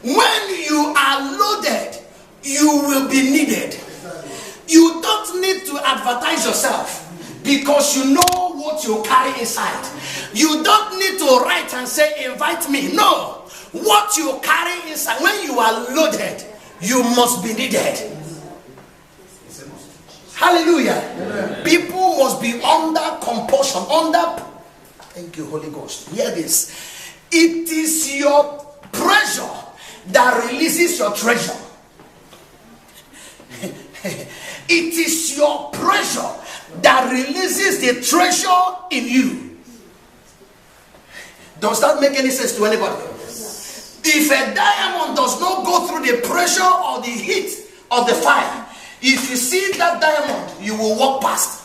When you are loaded, you will be needed. You don't need to advertise yourself because you know what you carry inside. You don't need to write and say, invite me. No. What you carry inside, when you are loaded, you must be needed. Hallelujah. Amen. People must be under compulsion, thank you, Holy Ghost. Hear this. It is your pressure that releases your treasure. It is your pressure that releases the treasure in you. Does that make any sense to anybody? If a diamond does not go through the pressure or the heat of the fire, if you see that diamond, you will walk past.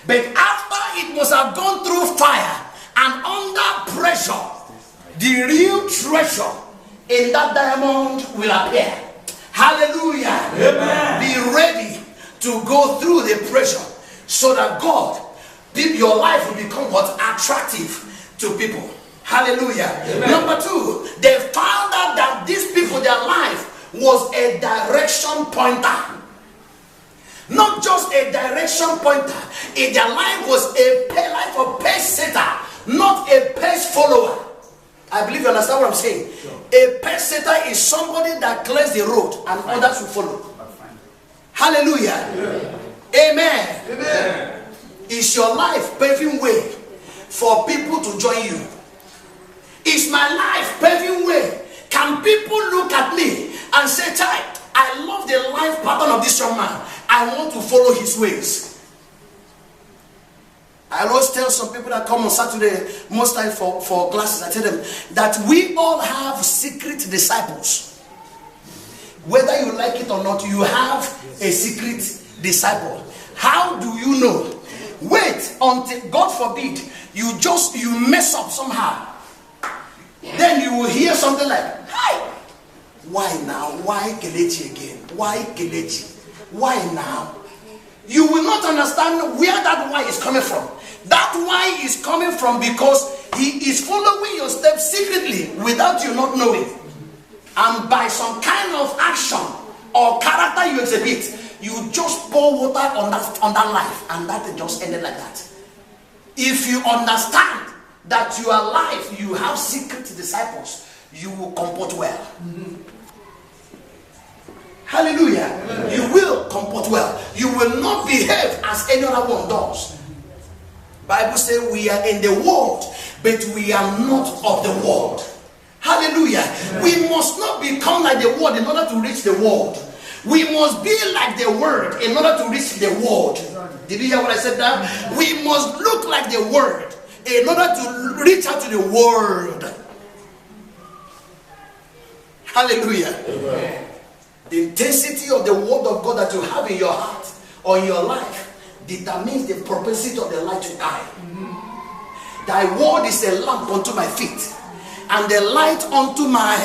But after it must have gone through fire and under pressure, the real treasure in that diamond will appear. Hallelujah. Amen. Be ready to go through the pressure so that God, your life will become what? Attractive to people. Hallelujah. Amen. Number 2, they found out that these people, their life was a direction pointer. Not just a direction pointer. Their life was a life of pace setter, not a pace follower. I believe you understand what I'm saying. Sure. A pace setter is somebody that clears the road and others will follow. Hallelujah. Yeah. Amen. Amen. Is your life paving way for people to join you? Is my life paving way? Can people look at me and say, child, I love the life pattern of this young man. I want to follow his ways. I always tell some people that come on Saturday, most time for classes, I tell them that we all have secret disciples. Whether you like it or not, you have a secret disciple. How do you know? Wait until, God forbid, you mess up somehow. Then you will hear something like, hi, why now? Why Kelechi again? Why Kelechi? Why now? You will not understand where that why is coming from. That why is coming from because he is following your steps secretly without you not knowing. And by some kind of action or character you exhibit, you just pour water on that life, and that just ended like that. If you understand that you are alive, you have secret disciples, you will comport well. Hallelujah. Amen. You will comport well. You will not behave as any other one does. Bible says we are in the world, but we are not of the world. Hallelujah. Amen. We must not become like the world in order to reach the world. We must be like the word in order to reach the world. Did you hear what I said there? We must look like the word in order to reach out to the world. Hallelujah. Amen. The intensity of the word of God that you have in your heart or in your life determines the propensity of the light to die. Thy word is a lamp unto my feet and the light unto my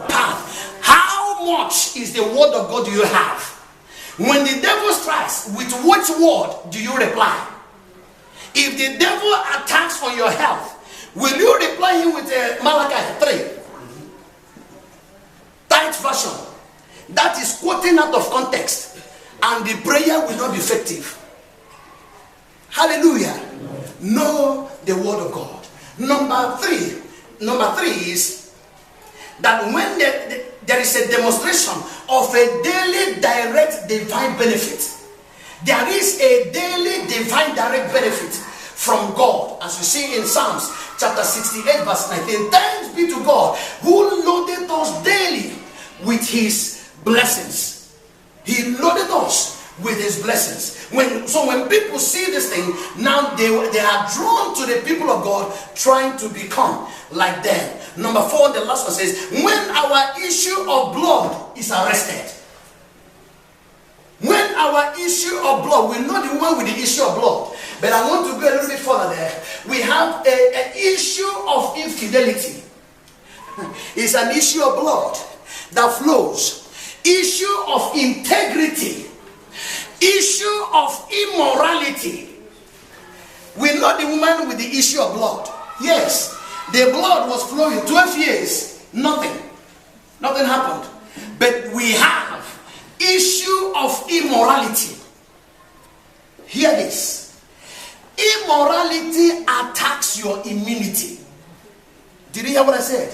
path. How much is the word of God do you have? When the devil strikes, with which word do you reply? If the devil attacks on your health, will you reply him with Malachi 3? Tight version. That is quoting out of context, and the prayer will not be effective. Hallelujah. Know the word of God. Number three is that when there is a demonstration of a daily direct divine benefit, there is a daily divine direct benefit from God, as we see in Psalms chapter 68 verse 19. Thanks be to God who loaded us daily with his blessings. He loaded us with his blessings. When people see this thing, now they are drawn to the people of God, trying to become like them. Number 4, the last one says, when our issue of blood is arrested. When our issue of blood, we're not the one with the issue of blood, but I want to go a little bit further there. We have an issue of infidelity. It's an issue of blood that flows. Issue of integrity, issue of immorality. We're not the woman with the issue of blood. Yes, the blood was flowing 12 years, nothing. Nothing happened. But we have issue of immorality. Hear this. Immorality attacks your immunity. Did you hear what I said?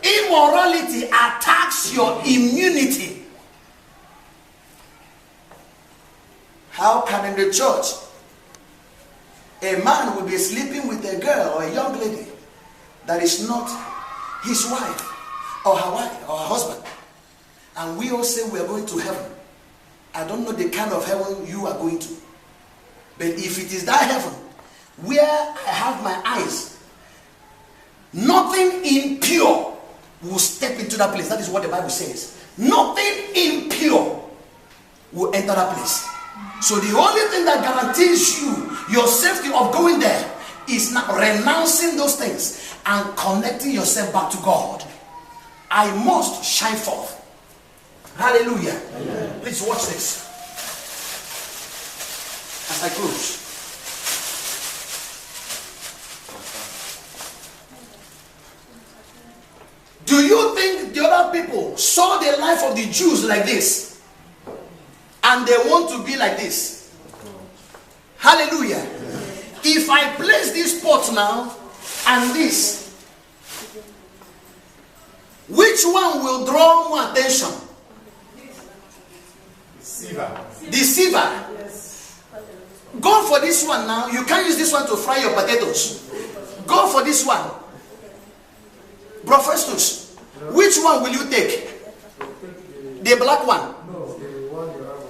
Immorality attacks your immunity. How can in the church a man will be sleeping with a girl or a young lady that is not his wife or her wife or her husband, and we all say we are going to heaven? I don't know the kind of heaven you are going to, but if it is that heaven where I have my eyes, nothing impure will step into that place. That is what the Bible says. Nothing impure will enter that place. So the only thing that guarantees you your safety of going there is now renouncing those things and connecting yourself back to God. I must shine forth. Hallelujah. Amen. Please watch this as I close. Do you think the other people saw the life of the Jews like this and they want to be like this? Hallelujah. Amen. If I place this pot now and this, which one will draw more attention? Deceiver. Yes. Go for this one now. You can't use this one to fry your potatoes. Go for this one. Professors, which one will you take? The black one.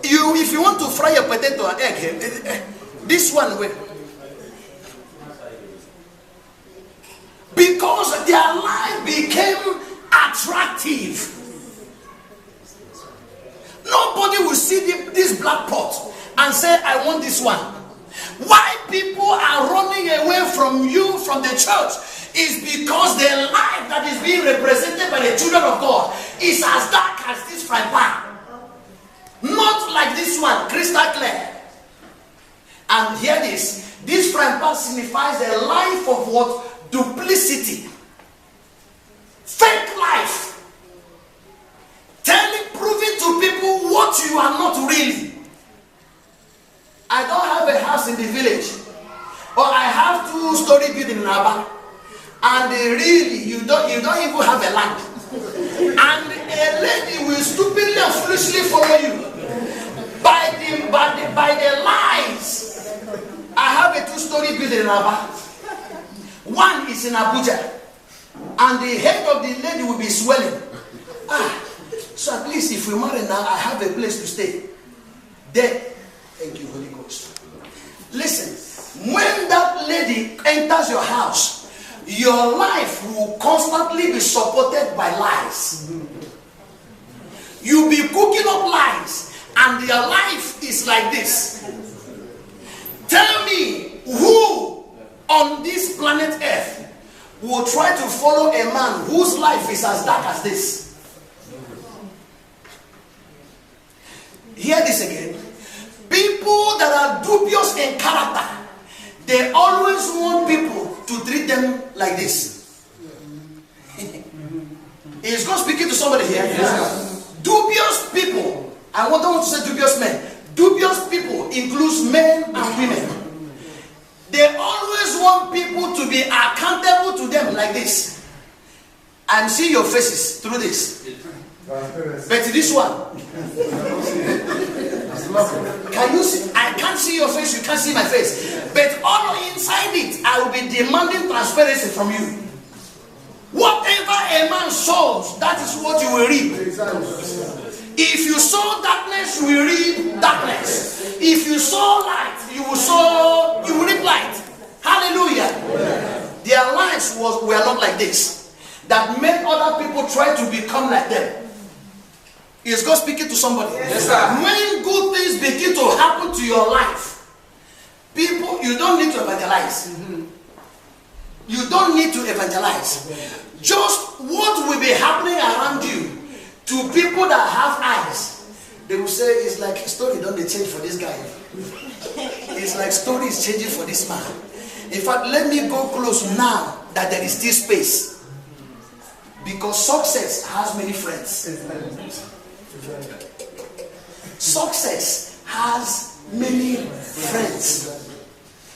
If you want to fry a potato and egg, this one will. Because their life became attractive. Nobody will see this black pot and say, I want this one. Why people are running away from you, from the church, is because the life that is being represented by the children of God is as dark as this frying pan. Not like this one, crystal clear. And hear this. This frying pan signifies a life of what? Duplicity. Fake life. Proving to people what you are not really. I don't have a house in the village, or I have 2-story building in Aba, and really you don't even have a land, and a lady will stupidly and foolishly follow you by the lies. I have a 2-story building in Aba. One is in Abuja, and the head of the lady will be swelling. So at least if we marry now, I have a place to stay. Then, thank you, Holy Ghost. Listen, when that lady enters your house, your life will constantly be supported by lies. You'll be cooking up lies, and your life is like this. Tell me, who on this planet Earth will try to follow a man whose life is as dark as this? Hear this again. People that are dubious in character, they always want people to treat them like this. Is God speaking to somebody here? Yes. Dubious people. I don't want to say dubious men. Dubious people includes men and women. They always want people to be accountable to them like this. I'm seeing your faces through this. But this one, can you see? I can't see your face, you can't see my face. But all inside it, I will be demanding transparency from you. Whatever a man sows, that is what you will reap. If you sow darkness, you will reap darkness. If you sow light, you will reap light. Hallelujah. Their lives were not like this, that made other people try to become like them. Is God speaking to somebody? Yes, sir. When good things begin to happen to your life, people, you don't need to evangelize. You don't need to evangelize. Just what will be happening around you to people that have eyes, they will say, it's like story don't they change for this guy. It's like story is changing for this man. In fact, let me go close now that there is still space. Because success has many friends. Success has many friends.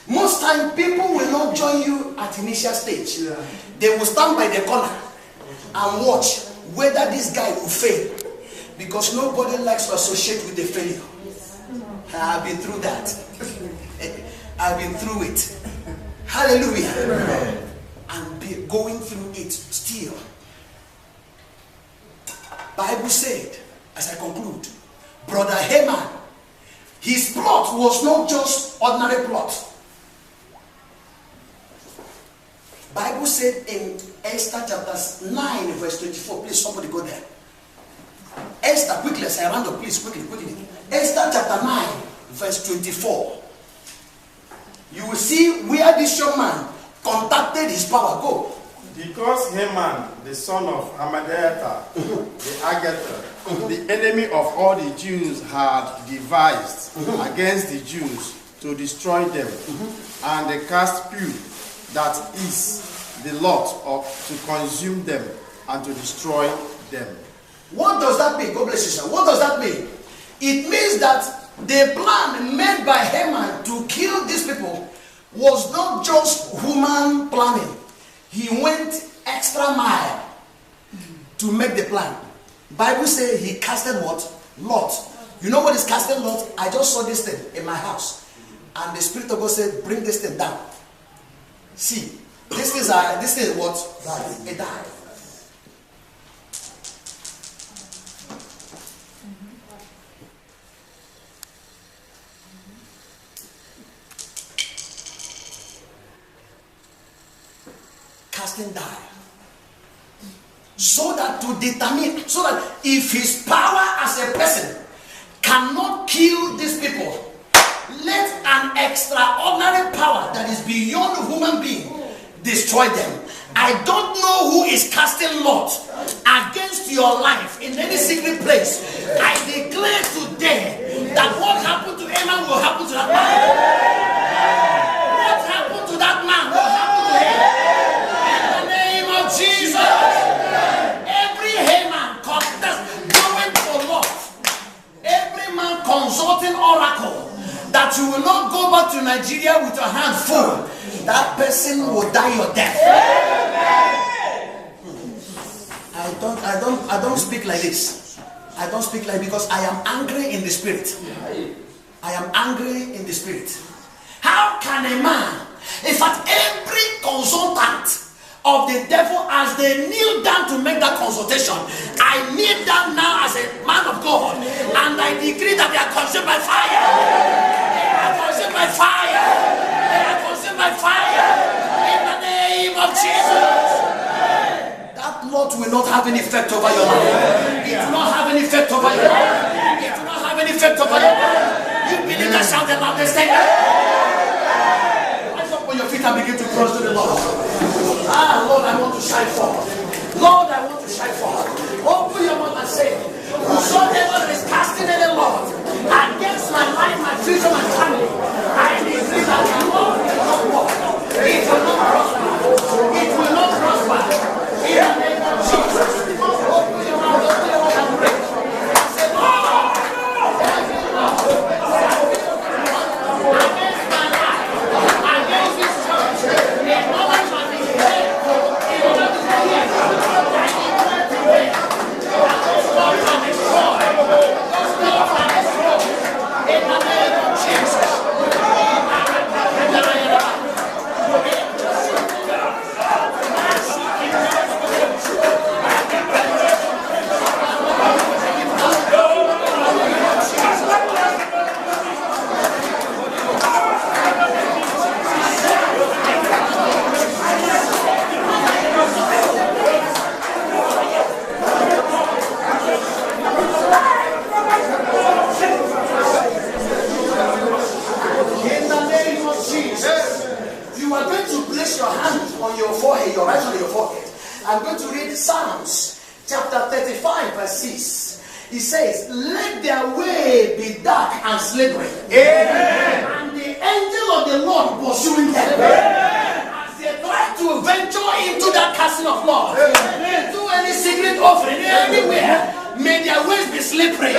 Most time people will not join you at initial stage. They will stand by the corner and watch whether this guy will fail. Because nobody likes to associate with the failure. I've been through that. I've been through it. Hallelujah. And be going through it still. Bible said, as I conclude, Brother Haman, his plot was not just ordinary plot. Bible said in Esther chapter 9 verse 24, please somebody go there. Esther, quickly, as I round up, please, quickly. Esther chapter 9 verse 24. You will see where this young man contacted his power. Go. Because Haman, the son of Hammedatha, the Agagite, the enemy of all the Jews, had devised against the Jews to destroy them, and they cast spew, that is the lot of to consume them and to destroy them. What does that mean? God bless you, sir. What does that mean? It means that the plan made by Haman to kill these people was not just human planning. He went extra mile to make the plan. Bible says he casted what? Lot. You know what is casting lot? I just saw this thing in my house, and the Spirit of God said, bring this thing down. See, this is what? It died. Casting die. So that to determine, so that if his power as a person cannot kill these people, let an extraordinary power that is beyond human being destroy them. I don't know who is casting lot against your life in any secret place. I declare today that what happened to Haman will happen to that man. What happened to that man will happen to him. In the name of Jesus. Every Haman going for lot. Every man consulting oracle that you will not go back to Nigeria with your hands full. That person will die your death. I don't speak like this. I don't speak like, because I am angry in the spirit. I am angry in the spirit. How can a man, in fact, every consultant of the devil, as they kneel down to make that consultation, I kneel down now as a man of God, and I decree that they are consumed by fire. They are consumed by fire. They are consumed by fire. In the name of Jesus. That lot will not have any effect over your life. It will not have any effect over your life. It will not have any effect over your life. You believe that? Shout the loudest. Rise up on your feet and begin to cross to the Lord. Ah, Lord, I want to shine forth. Lord, I want to shine forth. Open your mouth and say, whosoever is casting any Lord against my life, my future, my family, I decree that the Lord will not walk. It will not prosper. It will not prosper. In the name of Jesus. Open your mouth and pray. Say, Lord, against my life, against this church, in order to be here, in order to be here, I declare today that those Lord can destroy. Those Lord can destroy. In the name of Jesus. I'm going to read Psalms chapter 35 verse 6. It says, let their way be dark and slippery. Amen. And the angel of the Lord pursuing them. Amen. As they try to venture into that castle of love, into any secret offering, anywhere, may their ways be slippery.